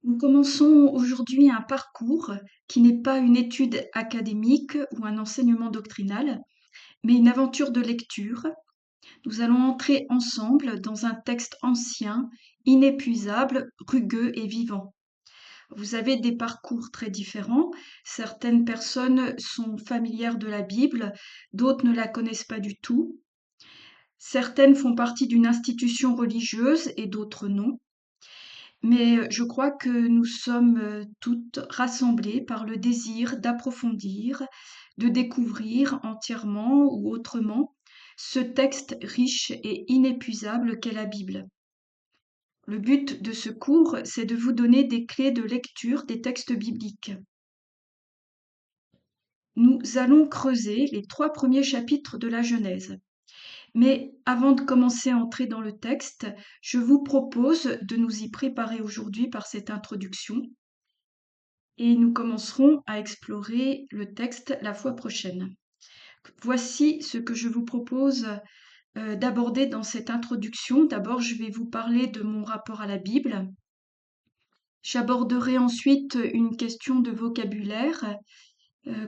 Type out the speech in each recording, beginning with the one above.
Nous commençons aujourd'hui un parcours qui n'est pas une étude académique ou un enseignement doctrinal, mais une aventure de lecture. Nous allons entrer ensemble dans un texte ancien, inépuisable, rugueux et vivant. Vous avez des parcours très différents. Certaines personnes sont familières de la Bible, d'autres ne la connaissent pas du tout. Certaines font partie d'une institution religieuse et d'autres non. Mais je crois que nous sommes toutes rassemblées par le désir d'approfondir, de découvrir entièrement ou autrement ce texte riche et inépuisable qu'est la Bible. Le but de ce cours, c'est de vous donner des clés de lecture des textes bibliques. Nous allons creuser les 3 premiers chapitres de la Genèse. Mais avant de commencer à entrer dans le texte, je vous propose de nous y préparer aujourd'hui par cette introduction. Et nous commencerons à explorer le texte la fois prochaine. Voici ce que je vous propose d'aborder dans cette introduction. D'abord, je vais vous parler de mon rapport à la Bible. J'aborderai ensuite une question de vocabulaire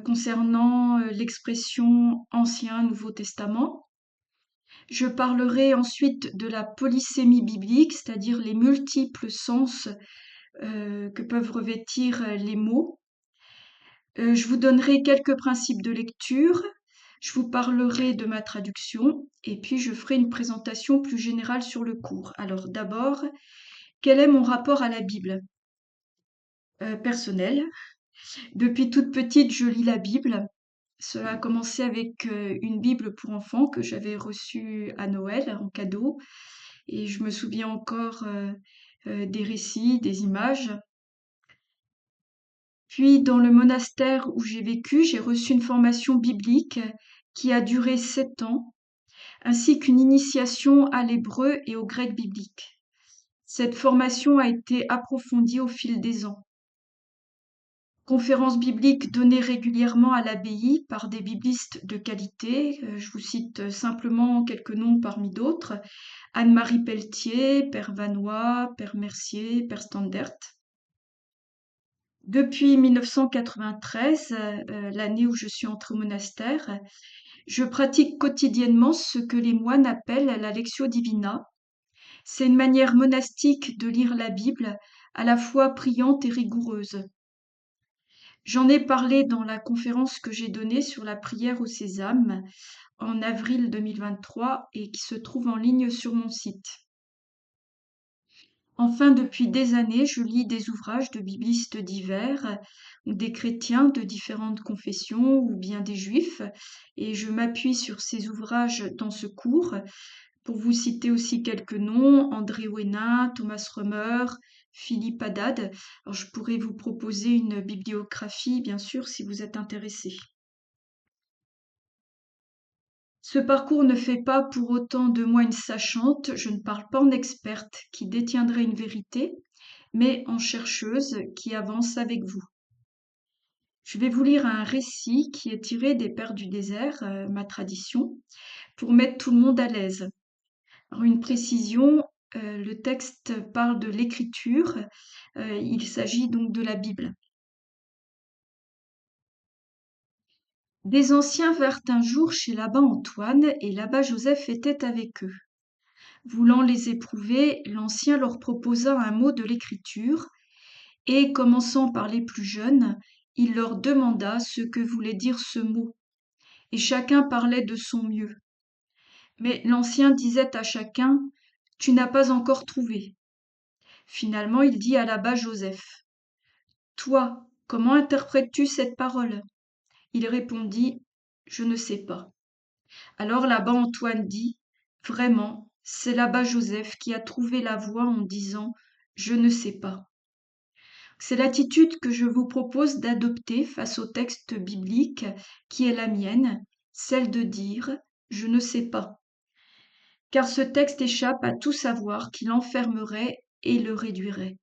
concernant l'expression Ancien, Nouveau Testament. Je parlerai ensuite de la polysémie biblique, c'est-à-dire les multiples sens que peuvent revêtir les mots. Je vous donnerai quelques principes de lecture, je vous parlerai de ma traduction et puis je ferai une présentation plus générale sur le cours. Alors d'abord, quel est mon rapport à la Bible? Personnel. Depuis toute petite, je lis la Bible. Cela a commencé avec une Bible pour enfants que j'avais reçue à Noël en cadeau et je me souviens encore des récits, des images. Puis, dans le monastère où j'ai vécu, j'ai reçu une formation biblique qui a duré 7 ans, ainsi qu'une initiation à l'hébreu et au grec biblique. Cette formation a été approfondie au fil des ans. Conférences bibliques données régulièrement à l'abbaye par des biblistes de qualité. Je vous cite simplement quelques noms parmi d'autres. Anne-Marie Pelletier, Père Vanois, Père Mercier, Père Standert. Depuis 1993, l'année où je suis entrée au monastère, je pratique quotidiennement ce que les moines appellent la Lectio Divina. C'est une manière monastique de lire la Bible, à la fois priante et rigoureuse. J'en ai parlé dans la conférence que j'ai donnée sur la prière au Sésame en avril 2023 et qui se trouve en ligne sur mon site. Enfin, depuis des années, je lis des ouvrages de biblistes divers, ou des chrétiens de différentes confessions, ou bien des juifs, et je m'appuie sur ces ouvrages dans ce cours. Pour vous citer aussi quelques noms, André Ouénin, Thomas Römer, Philippe Haddad. Alors, je pourrais vous proposer une bibliographie, bien sûr, si vous êtes intéressé. Ce parcours ne fait pas pour autant de moi une sachante, je ne parle pas en experte qui détiendrait une vérité, mais en chercheuse qui avance avec vous. Je vais vous lire un récit qui est tiré des Pères du désert, ma tradition, pour mettre tout le monde à l'aise. Alors une précision, le texte parle de l'écriture, il s'agit donc de la Bible. Des anciens vinrent un jour chez l'abbat Antoine, et l'abbat Joseph était avec eux. Voulant les éprouver, l'ancien leur proposa un mot de l'écriture, et, commençant par les plus jeunes, il leur demanda ce que voulait dire ce mot, et chacun parlait de son mieux. Mais l'ancien disait à chacun, « Tu n'as pas encore trouvé. » Finalement, il dit à l'abbat Joseph, « Toi, comment interprètes-tu cette parole ?» Il répondit, « Je ne sais pas. » Alors l'abbat Antoine dit, « Vraiment, c'est l'abbat Joseph qui a trouvé la voie en disant, « Je ne sais pas. » C'est l'attitude que je vous propose d'adopter face au texte biblique qui est la mienne, celle de dire « je ne sais pas ». Car ce texte échappe à tout savoir qui l'enfermerait et le réduirait.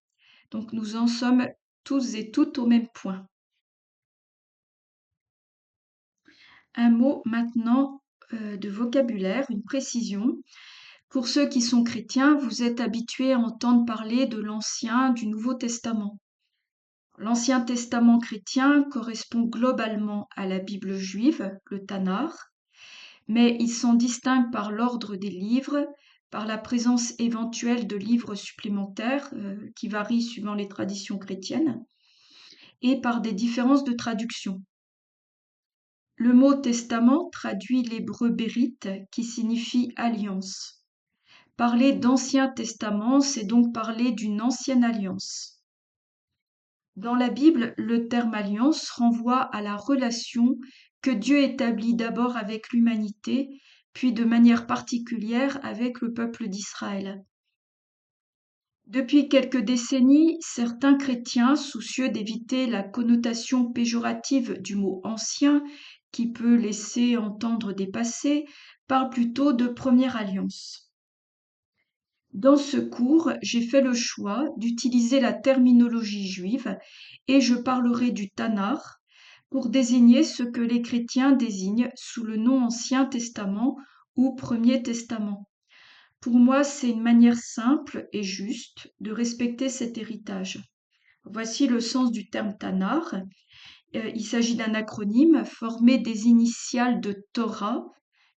Donc nous en sommes tous et toutes au même point. Un mot maintenant de vocabulaire, une précision. Pour ceux qui sont chrétiens, vous êtes habitués à entendre parler de l'Ancien, du Nouveau Testament. L'Ancien Testament chrétien correspond globalement à la Bible juive, le Tanakh, mais il s'en distingue par l'ordre des livres, par la présence éventuelle de livres supplémentaires qui varient suivant les traditions chrétiennes, et par des différences de traduction. Le mot testament traduit l'hébreu bérite qui signifie alliance. Parler d'Ancien Testament, c'est donc parler d'une ancienne alliance. Dans la Bible, le terme alliance renvoie à la relation que Dieu établit d'abord avec l'humanité, puis de manière particulière avec le peuple d'Israël. Depuis quelques décennies, certains chrétiens, soucieux d'éviter la connotation péjorative du mot ancien, qui peut laisser entendre des passés, parlent plutôt de première alliance. Dans ce cours, j'ai fait le choix d'utiliser la terminologie juive et je parlerai du Tanakh pour désigner ce que les chrétiens désignent sous le nom Ancien Testament ou Premier Testament. Pour moi, c'est une manière simple et juste de respecter cet héritage. Voici le sens du terme Tanakh. Il s'agit d'un acronyme formé des initiales de Torah,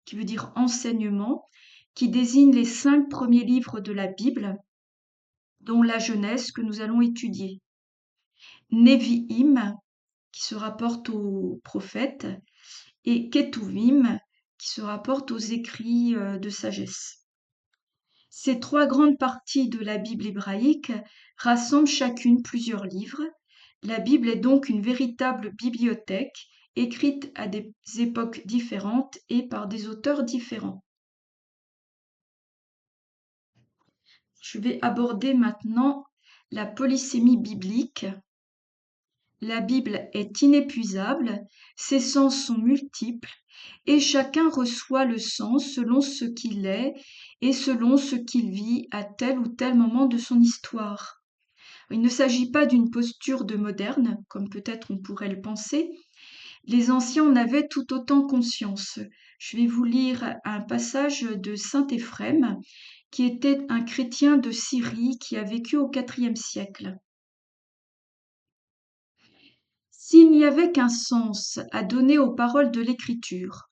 qui veut dire enseignement, qui désigne les 5 premiers livres de la Bible, dont la Genèse que nous allons étudier. Nevi'im, qui se rapporte aux prophètes, et Ketuvim, qui se rapporte aux écrits de sagesse. Ces 3 grandes parties de la Bible hébraïque rassemblent chacune plusieurs livres. La Bible est donc une véritable bibliothèque, écrite à des époques différentes et par des auteurs différents. Je vais aborder maintenant la polysémie biblique. La Bible est inépuisable, ses sens sont multiples, et chacun reçoit le sens selon ce qu'il est et selon ce qu'il vit à tel ou tel moment de son histoire. Il ne s'agit pas d'une posture de moderne, comme peut-être on pourrait le penser. Les anciens en avaient tout autant conscience. Je vais vous lire un passage de saint Éphrem, qui était un chrétien de Syrie qui a vécu au IVe siècle. S'il n'y avait qu'un sens à donner aux paroles de l'Écriture,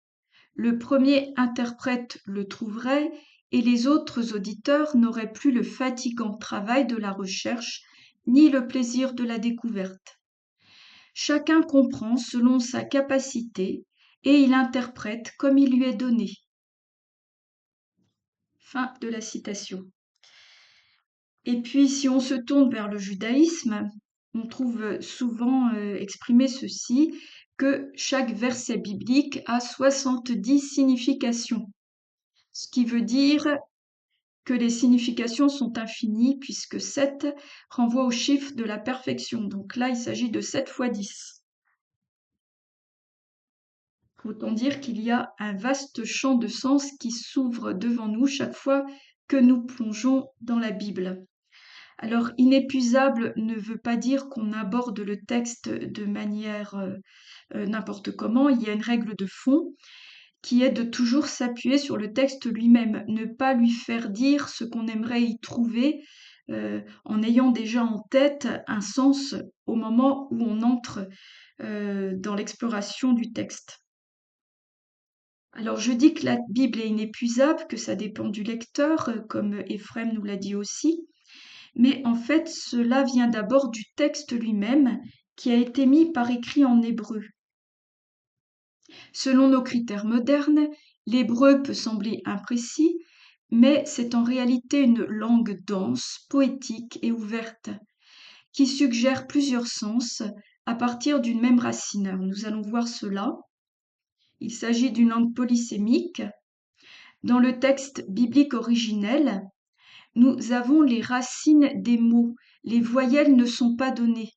le premier interprète le trouverait et les autres auditeurs n'auraient plus le fatigant travail de la recherche ni le plaisir de la découverte. Chacun comprend selon sa capacité et il interprète comme il lui est donné. Fin de la citation. Et puis, si on se tourne vers le judaïsme, on trouve souvent exprimé ceci, que chaque verset biblique a 70 significations, ce qui veut dire que les significations sont infinies puisque 7 renvoie au chiffre de la perfection. Donc là, il s'agit de 7 fois 10. Autant dire qu'il y a un vaste champ de sens qui s'ouvre devant nous chaque fois que nous plongeons dans la Bible. Alors, inépuisable ne veut pas dire qu'on aborde le texte de manière n'importe comment. Il y a une règle de fond qui est de toujours s'appuyer sur le texte lui-même, ne pas lui faire dire ce qu'on aimerait y trouver en ayant déjà en tête un sens au moment où on entre dans l'exploration du texte. Alors je dis que la Bible est inépuisable, que ça dépend du lecteur, comme Éphrem nous l'a dit aussi, mais en fait cela vient d'abord du texte lui-même qui a été mis par écrit en hébreu. Selon nos critères modernes, l'hébreu peut sembler imprécis, mais c'est en réalité une langue dense, poétique et ouverte, qui suggère plusieurs sens à partir d'une même racine. Alors, nous allons voir cela. Il s'agit d'une langue polysémique. Dans le texte biblique originel, nous avons les racines des mots. Les voyelles ne sont pas données.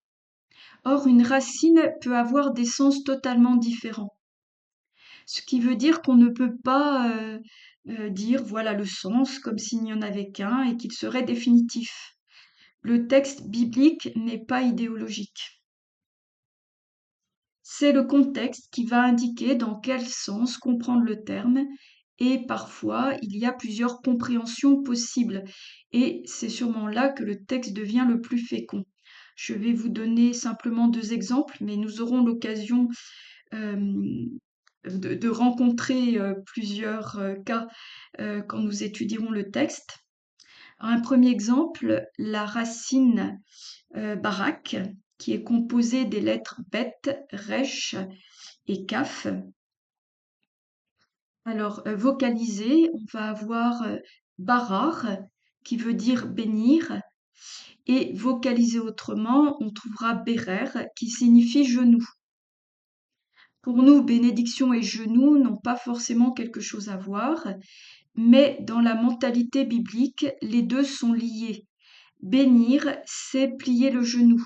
Or, une racine peut avoir des sens totalement différents. Ce qui veut dire qu'on ne peut pas dire voilà le sens comme s'il n'y en avait qu'un et qu'il serait définitif. Le texte biblique n'est pas idéologique. C'est le contexte qui va indiquer dans quel sens comprendre le terme et parfois il y a plusieurs compréhensions possibles. Et c'est sûrement là que le texte devient le plus fécond. Je vais vous donner simplement deux exemples, mais nous aurons l'occasion de rencontrer plusieurs cas quand nous étudierons le texte. Un premier exemple, la racine barak, qui est composée des lettres bet, resh et kaf. Alors, vocalisé, on va avoir barar, qui veut dire bénir, et vocalisé autrement, on trouvera berer, qui signifie genou. Pour nous, bénédiction et genou n'ont pas forcément quelque chose à voir, mais dans la mentalité biblique, les deux sont liés. Bénir, c'est plier le genou,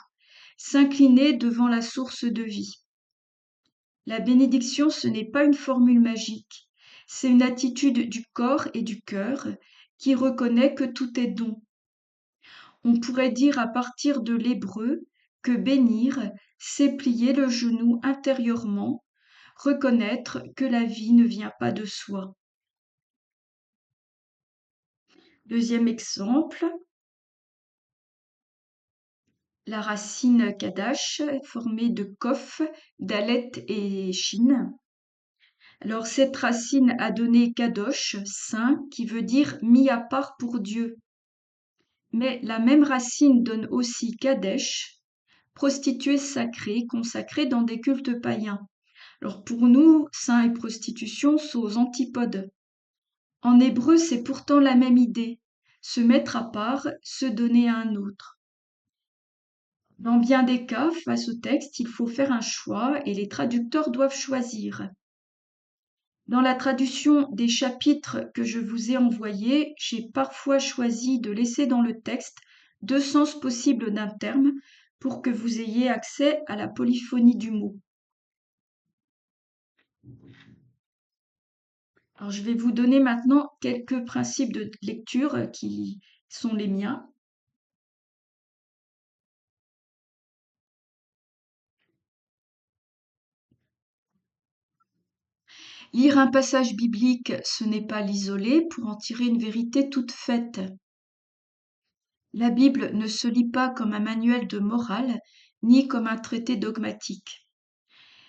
s'incliner devant la source de vie. La bénédiction, ce n'est pas une formule magique, c'est une attitude du corps et du cœur qui reconnaît que tout est don. On pourrait dire à partir de l'hébreu que bénir, c'est plier le genou intérieurement, reconnaître que la vie ne vient pas de soi. Deuxième exemple, la racine kadash, formée de kof, dalet et shin. Alors cette racine a donné kadosh, saint, qui veut dire mis à part pour Dieu. Mais la même racine donne aussi kadesh, prostituée sacrée, consacrée dans des cultes païens. Alors pour nous, saint et prostitution sont aux antipodes. En hébreu, c'est pourtant la même idée, se mettre à part, se donner à un autre. Dans bien des cas, face au texte, il faut faire un choix et les traducteurs doivent choisir. Dans la traduction des chapitres que je vous ai envoyés, j'ai parfois choisi de laisser dans le texte deux sens possibles d'un terme pour que vous ayez accès à la polyphonie du mot. Alors, je vais vous donner maintenant quelques principes de lecture qui sont les miens. Lire un passage biblique, ce n'est pas l'isoler pour en tirer une vérité toute faite. La Bible ne se lit pas comme un manuel de morale, ni comme un traité dogmatique.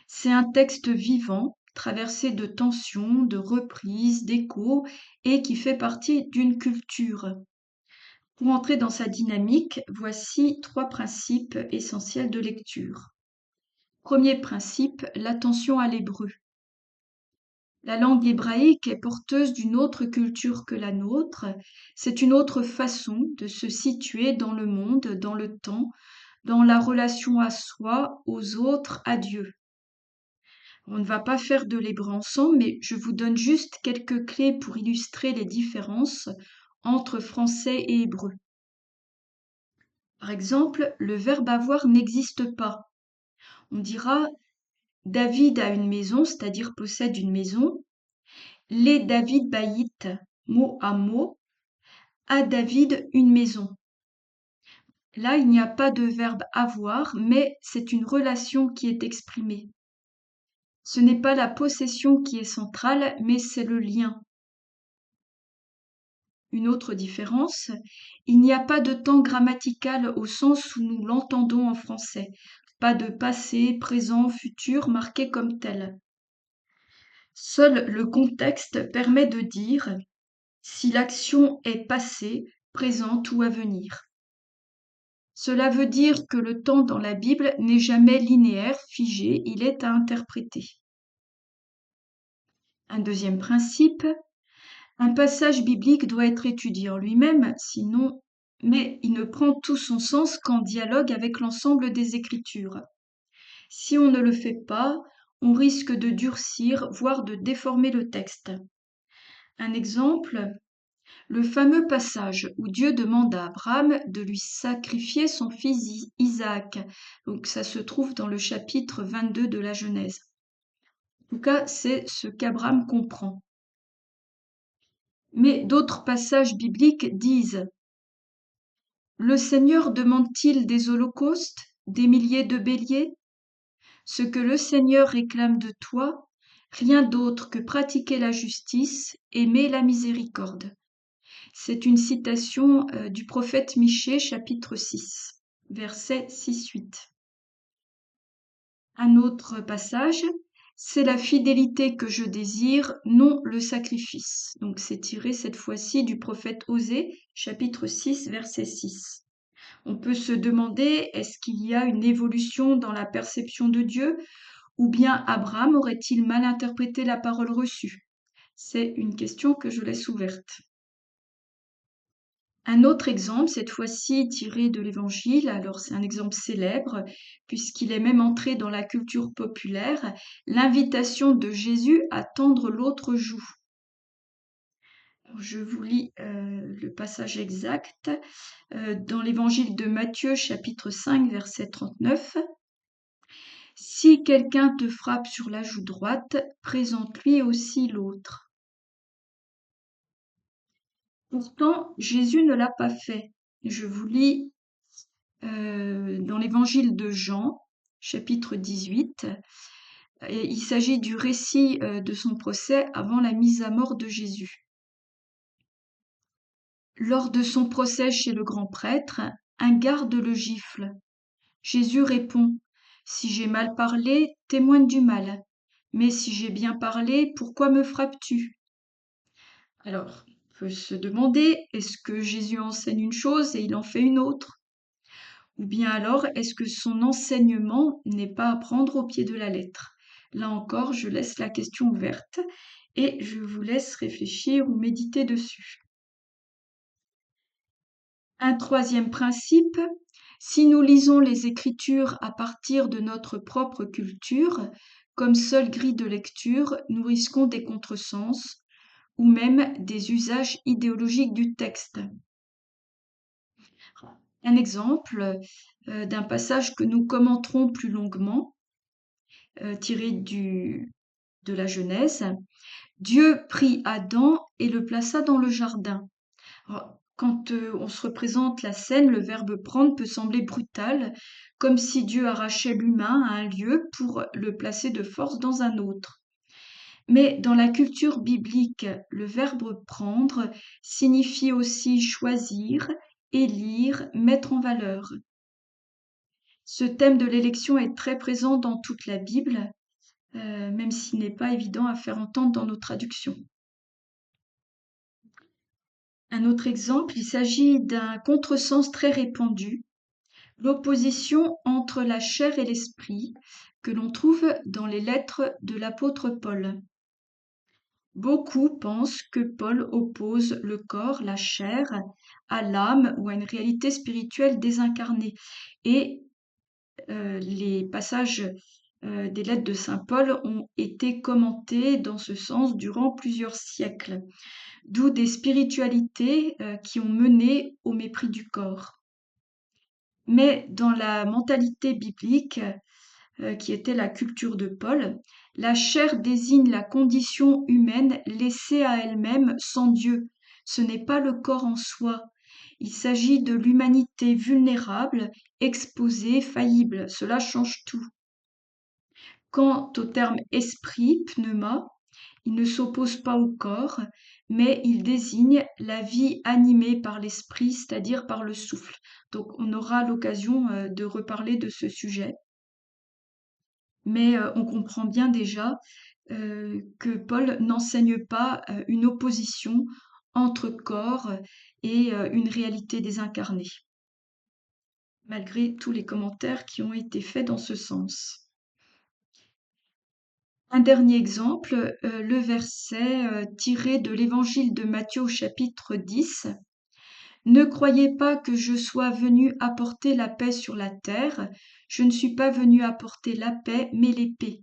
C'est un texte vivant, traversé de tensions, de reprises, d'échos, et qui fait partie d'une culture. Pour entrer dans sa dynamique, voici trois principes essentiels de lecture. Premier principe, l'attention à l'hébreu. La langue hébraïque est porteuse d'une autre culture que la nôtre, c'est une autre façon de se situer dans le monde, dans le temps, dans la relation à soi, aux autres, à Dieu. On ne va pas faire de l'hébreu ensemble, mais je vous donne juste quelques clés pour illustrer les différences entre français et hébreu. Par exemple, le verbe avoir n'existe pas. On dira David a une maison, c'est-à-dire possède une maison. Les David bayit, mot à mot, a David une maison. Là, il n'y a pas de verbe avoir, mais c'est une relation qui est exprimée. Ce n'est pas la possession qui est centrale, mais c'est le lien. Une autre différence, il n'y a pas de temps grammatical au sens où nous l'entendons en français. Pas de passé, présent, futur marqué comme tel. Seul le contexte permet de dire si l'action est passée, présente ou à venir. Cela veut dire que le temps dans la Bible n'est jamais linéaire, figé, il est à interpréter. Un deuxième principe, un passage biblique doit être étudié en lui-même, sinon, mais il ne prend tout son sens qu'en dialogue avec l'ensemble des Écritures. Si on ne le fait pas, on risque de durcir, voire de déformer le texte. Un exemple, le fameux passage où Dieu demande à Abraham de lui sacrifier son fils Isaac. Donc ça se trouve dans le chapitre 22 de la Genèse. En tout cas, c'est ce qu'Abraham comprend. Mais d'autres passages bibliques disent le Seigneur demande-t-il des holocaustes, des milliers de béliers? Ce que le Seigneur réclame de toi, Rien d'autre que pratiquer la justice, aimer la miséricorde. C'est une citation du prophète Michée, chapitre 6, versets 6-8. Un autre passage, c'est la fidélité que je désire, non le sacrifice. Donc c'est tiré cette fois-ci du prophète Osée, chapitre 6, verset 6. On peut se demander, est-ce qu'il y a une évolution dans la perception de Dieu, ou bien Abraham aurait-il mal interprété la parole reçue? C'est une question que je laisse ouverte. Un autre exemple, cette fois-ci tiré de l'Évangile, alors c'est un exemple célèbre, puisqu'il est même entré dans la culture populaire, l'invitation de Jésus à tendre l'autre joue. Je vous lis le passage exact dans l'Évangile de Matthieu, chapitre 5, verset 39. Si quelqu'un te frappe sur la joue droite, présente-lui aussi l'autre. Pourtant, Jésus ne l'a pas fait. Je vous lis dans l'évangile de Jean, chapitre 18. Et il s'agit du récit de son procès avant la mise à mort de Jésus. Lors de son procès chez le grand prêtre, un garde le gifle. Jésus répond, si j'ai mal parlé, témoigne du mal. Mais si j'ai bien parlé, pourquoi me frappes-tu? Alors, on peut se demander, est-ce que Jésus enseigne une chose et il en fait une autre? Ou bien alors, est-ce que son enseignement n'est pas à prendre au pied de la lettre? Là encore, je laisse la question ouverte et je vous laisse réfléchir ou méditer dessus. Un troisième principe, si nous lisons les Écritures à partir de notre propre culture, comme seule grille de lecture, nous risquons des contresens ou même des usages idéologiques du texte. Un exemple d'un passage que nous commenterons plus longuement, tiré de la Genèse. Dieu prit Adam et le plaça dans le jardin. Alors, quand on se représente la scène, le verbe prendre peut sembler brutal, comme si Dieu arrachait l'humain à un lieu pour le placer de force dans un autre. Mais dans la culture biblique, le verbe prendre signifie aussi choisir, élire, mettre en valeur. Ce thème de l'élection est très présent dans toute la Bible, même s'il n'est pas évident à faire entendre dans nos traductions. Un autre exemple, il s'agit d'un contresens très répandu, l'opposition entre la chair et l'esprit, que l'on trouve dans les lettres de l'apôtre Paul. Beaucoup pensent que Paul oppose le corps, la chair, à l'âme ou à une réalité spirituelle désincarnée. Et les passages des lettres de saint Paul ont été commentés dans ce sens durant plusieurs siècles, d'où des spiritualités qui ont mené au mépris du corps. Mais dans la mentalité biblique, qui était la culture de Paul, la chair désigne la condition humaine laissée à elle-même sans Dieu. Ce n'est pas le corps en soi. Il s'agit de l'humanité vulnérable, exposée, faillible. Cela change tout. Quant au terme esprit, pneuma, il ne s'oppose pas au corps, mais il désigne la vie animée par l'esprit, c'est-à-dire par le souffle. Donc on aura l'occasion de reparler de ce sujet. Mais on comprend bien déjà que Paul n'enseigne pas une opposition entre corps et une réalité désincarnée, malgré tous les commentaires qui ont été faits dans ce sens. Un dernier exemple, le verset tiré de l'Évangile de Matthieu au chapitre 10. Ne croyez pas que je sois venu apporter la paix sur la terre. Je ne suis pas venu apporter la paix, mais l'épée.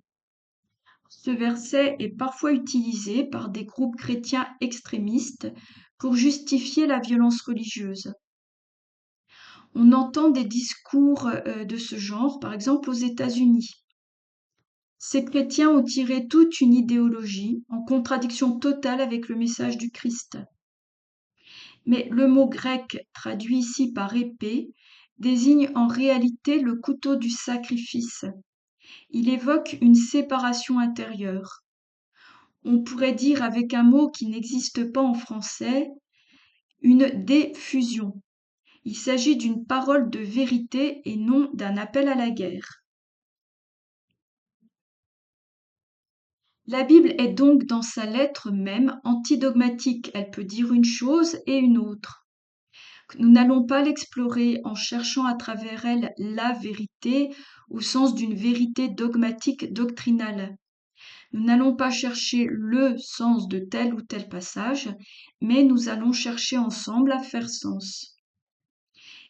Ce verset est parfois utilisé par des groupes chrétiens extrémistes pour justifier la violence religieuse. On entend des discours de ce genre, par exemple aux États-Unis. Ces chrétiens ont tiré toute une idéologie en contradiction totale avec le message du Christ. Mais le mot grec traduit ici par épée désigne en réalité le couteau du sacrifice. Il évoque une séparation intérieure. On pourrait dire avec un mot qui n'existe pas en français, une diffusion. Il s'agit d'une parole de vérité et non d'un appel à la guerre. La Bible est donc dans sa lettre même antidogmatique. Elle peut dire une chose et une autre. Nous n'allons pas l'explorer en cherchant à travers elle la vérité au sens d'une vérité dogmatique doctrinale. Nous n'allons pas chercher le sens de tel ou tel passage, mais nous allons chercher ensemble à faire sens.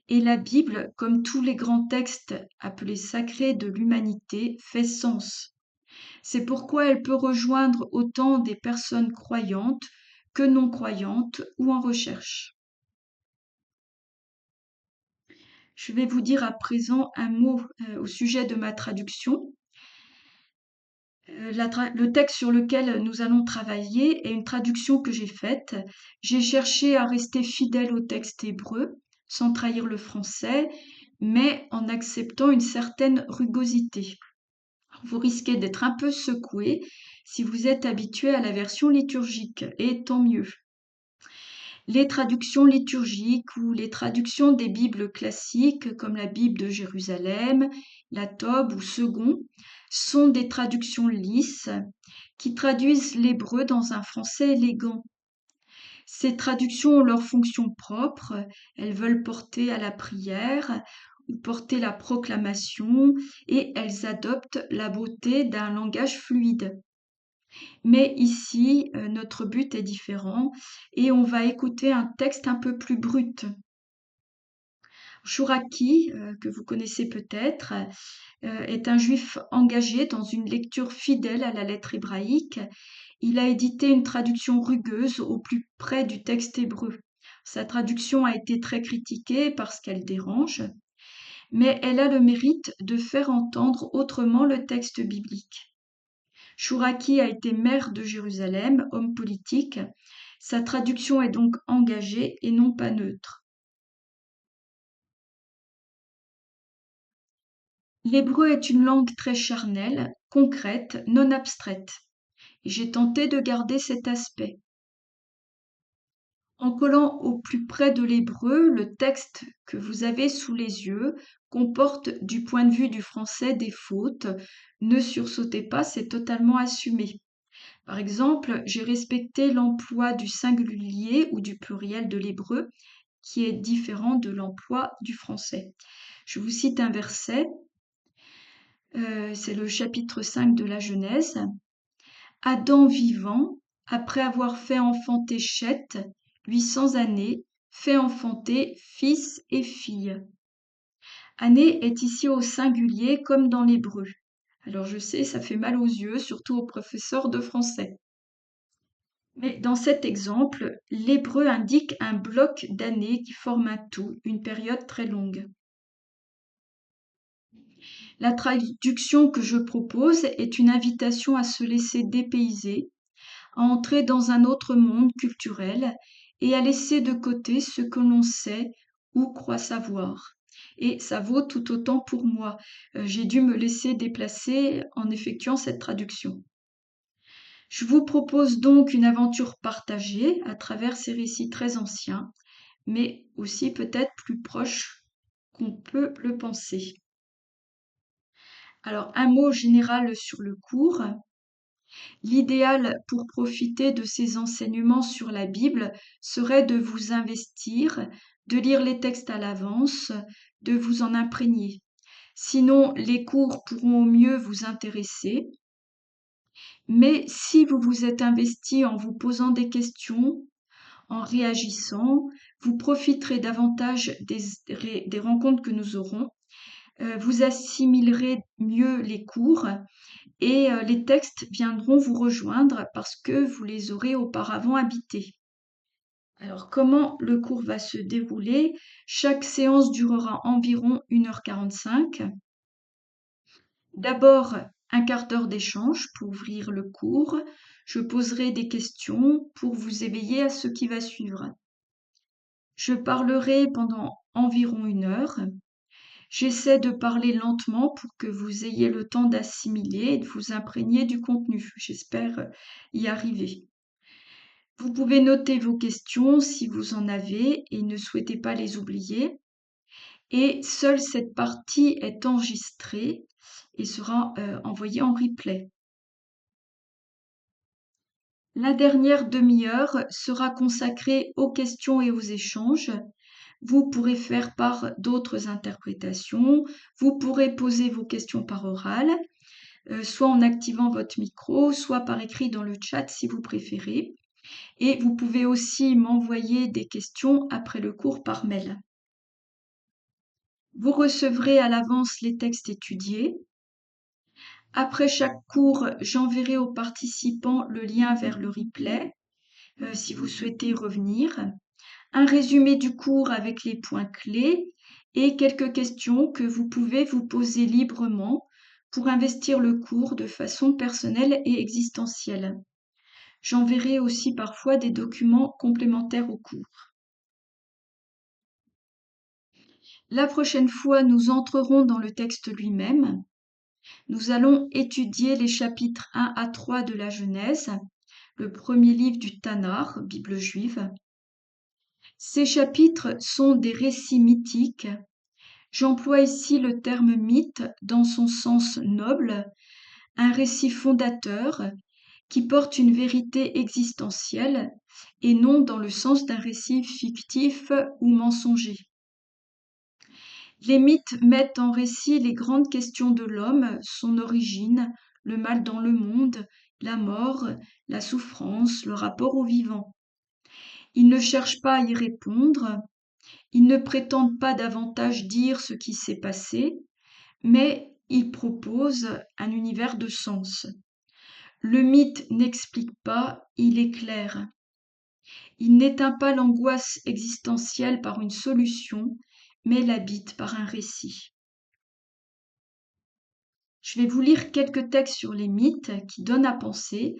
Et la Bible, comme tous les grands textes appelés sacrés de l'humanité, fait sens. C'est pourquoi elle peut rejoindre autant des personnes croyantes que non croyantes ou en recherche. Je vais vous dire à présent un mot au sujet de ma traduction. Le texte sur lequel nous allons travailler est une traduction que j'ai faite. J'ai cherché à rester fidèle au texte hébreu, sans trahir le français, mais en acceptant une certaine rugosité. Vous risquez d'être un peu secoué si vous êtes habitué à la version liturgique, et tant mieux. Les traductions liturgiques ou les traductions des Bibles classiques, comme la Bible de Jérusalem, la Tob ou Second, sont des traductions lisses qui traduisent l'hébreu dans un français élégant. Ces traductions ont leur fonction propre, elles veulent porter à la prière ou porter la proclamation et elles adoptent la beauté d'un langage fluide. Mais ici, notre but est différent et on va écouter un texte un peu plus brut. Chouraki, que vous connaissez peut-être, est un juif engagé dans une lecture fidèle à la lettre hébraïque. Il a édité une traduction rugueuse au plus près du texte hébreu. Sa traduction a été très critiquée parce qu'elle dérange, mais elle a le mérite de faire entendre autrement le texte biblique. Chouraki a été maire de Jérusalem, homme politique. Sa traduction est donc engagée et non pas neutre. L'hébreu est une langue très charnelle, concrète, non abstraite. Et j'ai tenté de garder cet aspect. En collant au plus près de l'hébreu, le texte que vous avez sous les yeux comporte, du point de vue du français, des fautes. Ne sursautez pas, c'est totalement assumé. Par exemple, j'ai respecté l'emploi du singulier ou du pluriel de l'hébreu, qui est différent de l'emploi du français. Je vous cite un verset, c'est le chapitre 5 de la Genèse. Adam vivant, après avoir fait enfanter Cheth, 800 années, fait enfanter fils et filles. Année est ici au singulier comme dans l'hébreu. Alors je sais, ça fait mal aux yeux, surtout aux professeurs de français. Mais dans cet exemple, l'hébreu indique un bloc d'années qui forme un tout, une période très longue. La traduction que je propose est une invitation à se laisser dépayser, à entrer dans un autre monde culturel et à laisser de côté ce que l'on sait ou croit savoir. Et ça vaut tout autant pour moi. J'ai dû me laisser déplacer en effectuant cette traduction. Je vous propose donc une aventure partagée à travers ces récits très anciens, mais aussi peut-être plus proches qu'on peut le penser. Alors, un mot général sur le cours. L'idéal pour profiter de ces enseignements sur la Bible serait de vous investir, de lire les textes à l'avance, de vous en imprégner. Sinon, les cours pourront au mieux vous intéresser. Mais si vous vous êtes investi en vous posant des questions, en réagissant, vous profiterez davantage des rencontres que nous aurons, vous assimilerez mieux les cours et les textes viendront vous rejoindre parce que vous les aurez auparavant habités. Alors, comment le cours va se dérouler? Chaque séance durera environ 1h45. D'abord, un quart d'heure d'échange pour ouvrir le cours. Je poserai des questions pour vous éveiller à ce qui va suivre. Je parlerai pendant environ 1 heure. J'essaie de parler lentement pour que vous ayez le temps d'assimiler et de vous imprégner du contenu. J'espère y arriver. Vous pouvez noter vos questions si vous en avez et ne souhaitez pas les oublier. Et seule cette partie est enregistrée et sera envoyée en replay. La dernière demi-heure sera consacrée aux questions et aux échanges. Vous pourrez faire part d'autres interprétations. Vous pourrez poser vos questions par oral, soit en activant votre micro, soit par écrit dans le chat si vous préférez. Et vous pouvez aussi m'envoyer des questions après le cours par mail. Vous recevrez à l'avance les textes étudiés. Après chaque cours, j'enverrai aux participants le lien vers le replay, si vous souhaitez revenir, un résumé du cours avec les points clés et quelques questions que vous pouvez vous poser librement pour investir le cours de façon personnelle et existentielle. J'enverrai aussi parfois des documents complémentaires au cours. La prochaine fois, nous entrerons dans le texte lui-même. Nous allons étudier les chapitres 1 à 3 de la Genèse, le premier livre du Tanakh, Bible juive. Ces chapitres sont des récits mythiques. J'emploie ici le terme mythe dans son sens noble, un récit fondateur qui porte une vérité existentielle et non dans le sens d'un récit fictif ou mensonger. Les mythes mettent en récit les grandes questions de l'homme, son origine, le mal dans le monde, la mort, la souffrance, le rapport au vivant. Ils ne cherchent pas à y répondre, ils ne prétendent pas davantage dire ce qui s'est passé, mais ils proposent un univers de sens. Le mythe n'explique pas, il éclaire. Il n'éteint pas l'angoisse existentielle par une solution, mais l'habite par un récit. Je vais vous lire quelques textes sur les mythes qui donnent à penser.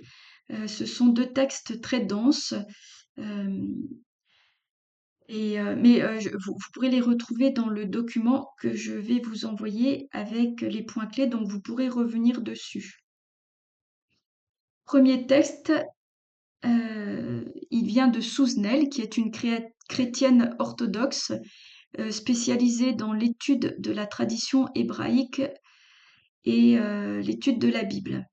Ce sont deux textes très denses, mais vous pourrez les retrouver dans le document que je vais vous envoyer avec les points clés, donc vous pourrez revenir dessus. Premier texte, il vient de Souzenel, qui est une chrétienne orthodoxe spécialisée dans l'étude de la tradition hébraïque et l'étude de la Bible.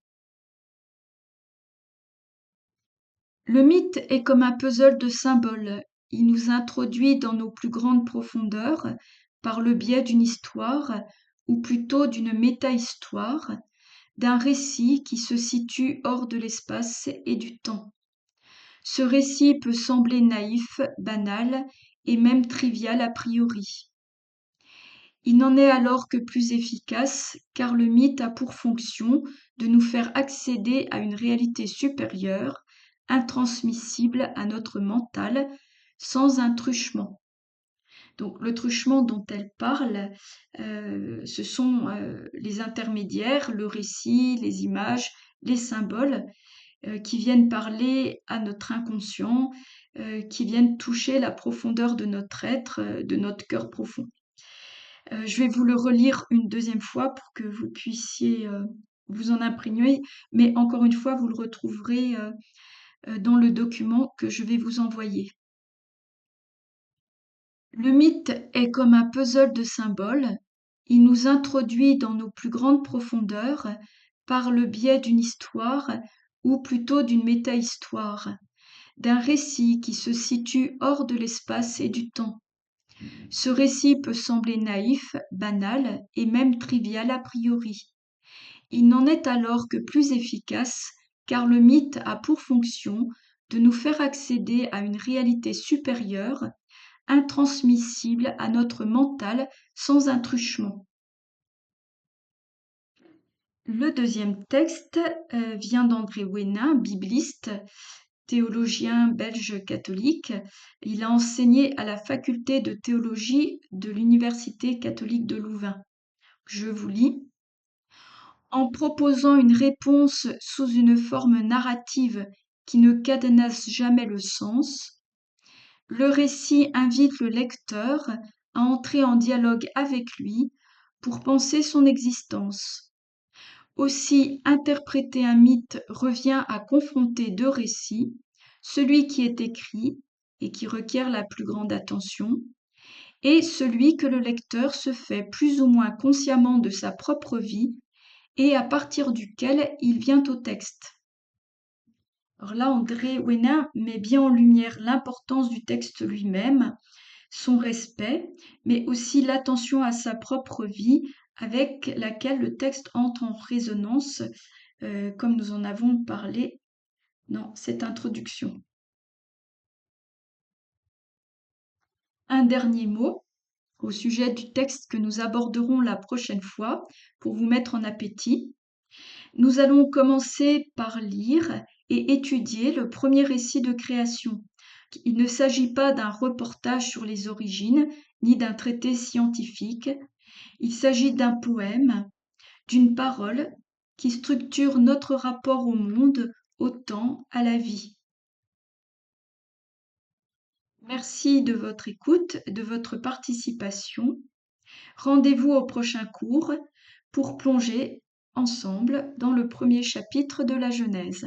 Le mythe est comme un puzzle de symboles. Il nous introduit dans nos plus grandes profondeurs par le biais d'une histoire, ou plutôt d'une méta-histoire, d'un récit qui se situe hors de l'espace et du temps. Ce récit peut sembler naïf, banal et même trivial a priori. Il n'en est alors que plus efficace, car le mythe a pour fonction de nous faire accéder à une réalité supérieure, intransmissible à notre mental, sans un truchement. Donc le truchement dont elle parle, ce sont les intermédiaires, le récit, les images, les symboles, qui viennent parler à notre inconscient, qui viennent toucher la profondeur de notre être, de notre cœur profond. Je vais vous le relire une deuxième fois pour que vous puissiez vous en imprégner, mais encore une fois, vous le retrouverez dans le document que je vais vous envoyer. Le mythe est comme un puzzle de symboles. Il nous introduit dans nos plus grandes profondeurs par le biais d'une histoire, ou plutôt d'une méta-histoire, d'un récit qui se situe hors de l'espace et du temps. Ce récit peut sembler naïf, banal et même trivial a priori. Il n'en est alors que plus efficace, car le mythe a pour fonction de nous faire accéder à une réalité supérieure, intransmissible à notre mental sans un truchement. Le deuxième texte vient d'André Wénin, bibliste, théologien belge catholique. Il a enseigné à la faculté de théologie de l'Université catholique de Louvain. Je vous lis. En proposant une réponse sous une forme narrative qui ne cadenasse jamais le sens, le récit invite le lecteur à entrer en dialogue avec lui pour penser son existence. Aussi, interpréter un mythe revient à confronter deux récits, celui qui est écrit et qui requiert la plus grande attention, et celui que le lecteur se fait plus ou moins consciemment de sa propre vie et à partir duquel il vient au texte. Alors là, André Hénin met bien en lumière l'importance du texte lui-même, son respect, mais aussi l'attention à sa propre vie avec laquelle le texte entre en résonance, comme nous en avons parlé dans cette introduction. Un dernier mot au sujet du texte que nous aborderons la prochaine fois pour vous mettre en appétit. Nous allons commencer par lire et étudier le premier récit de création. Il ne s'agit pas d'un reportage sur les origines, ni d'un traité scientifique. Il s'agit d'un poème, d'une parole qui structure notre rapport au monde, au temps, à la vie. Merci de votre écoute, de votre participation. Rendez-vous au prochain cours pour plonger ensemble dans le premier chapitre de la Genèse.